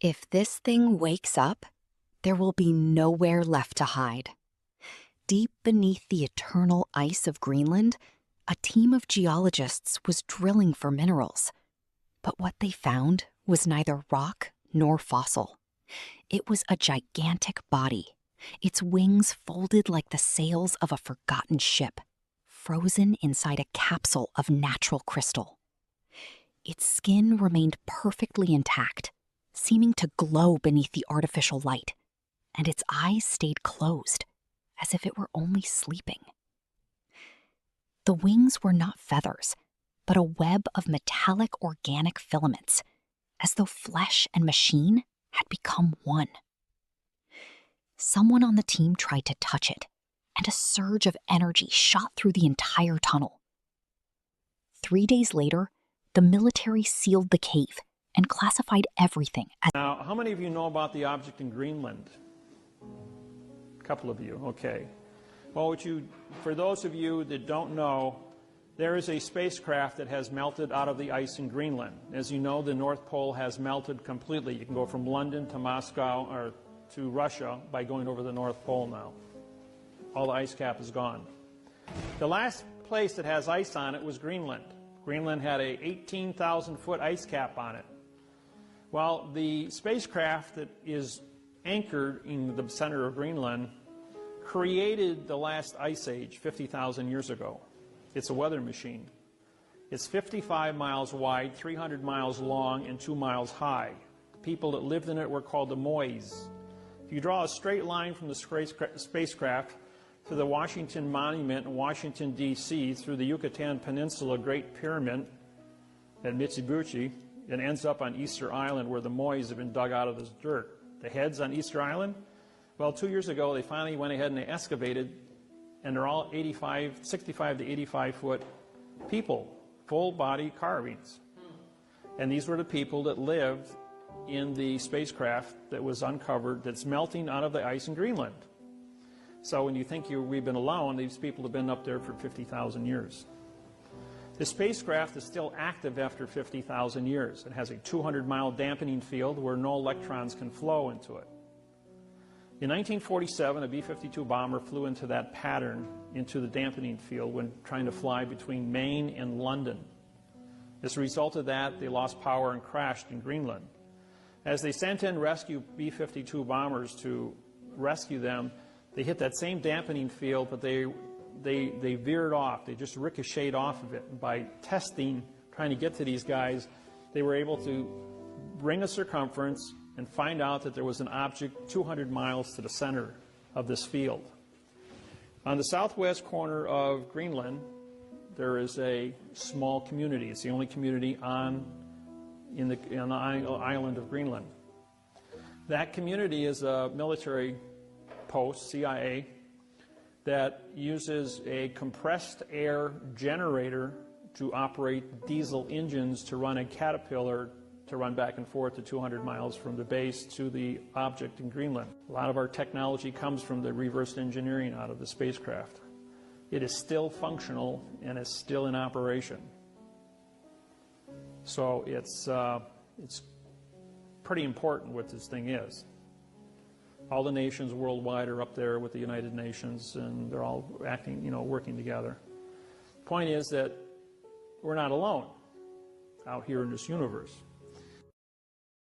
If this thing wakes up, there will be nowhere left to hide. Deep beneath the eternal ice of Greenland, a team of geologists was drilling for minerals. But what they found was neither rock nor fossil. It was a gigantic body, its wings folded like the sails of a forgotten ship, frozen inside a capsule of natural crystal. Its skin remained perfectly intact, seeming to glow beneath the artificial light, and its eyes stayed closed, as if it were only sleeping. The wings were not feathers, but a web of metallic organic filaments, as though flesh and machine had become one. Someone on the team tried to touch it, and a surge of energy shot through the entire tunnel. 3 days later, the military sealed the cave and classified everything as... Now, how many of you know about the object in Greenland? A couple of you, okay. Well, for those of you that don't know, there is a spacecraft that has melted out of the ice in Greenland. As you know, the North Pole has melted completely. You can go from London to Moscow or to Russia by going over the North Pole now. All the ice cap is gone. The last place that has ice on it was Greenland. Greenland had a 18,000-foot ice cap on it. Well, the spacecraft that is anchored in the center of Greenland created the last ice age 50,000 years ago. It's a weather machine. It's 55 miles wide, 300 miles long, and 2 miles high. The people that lived in it were called the Mois. If you draw a straight line from the spacecraft to the Washington Monument in Washington, D.C., through the Yucatan Peninsula, Great Pyramid at Mitsubishi, it ends up on Easter Island where the Mois have been dug out of this dirt. The heads on Easter Island, well, 2 years ago they finally went ahead and they excavated, and they're all 65 to 85 foot people, full body carvings. And these were the people that lived in the spacecraft that was uncovered that's melting out of the ice in Greenland. So when you think we've been alone, these people have been up there for 50,000 years. The spacecraft is still active after 50,000 years. It has a 200-mile dampening field where no electrons can flow into it. In 1947, a B-52 bomber flew into that pattern, into the dampening field, when trying to fly between Maine and London. As a result of that, they lost power and crashed in Greenland. As they sent in rescue B-52 bombers to rescue them, they hit that same dampening field, but they veered off. They just ricocheted off of it. And by testing, trying to get to these guys, they were able to bring a circumference and find out that there was an object 200 miles to the center of this field. On the southwest corner of Greenland, there is a small community. It's the only community on the island of Greenland. That community is a military post, CIA, that uses a compressed air generator to operate diesel engines to run a Caterpillar to run back and forth to 200 miles from the base to the object in Greenland. A lot of our technology comes from the reverse engineering out of the spacecraft. It is still functional and is still in operation. So it's pretty important what this thing is. All the nations worldwide are up there with the United Nations, and they're all acting, working together. The point is that we're not alone out here in this universe.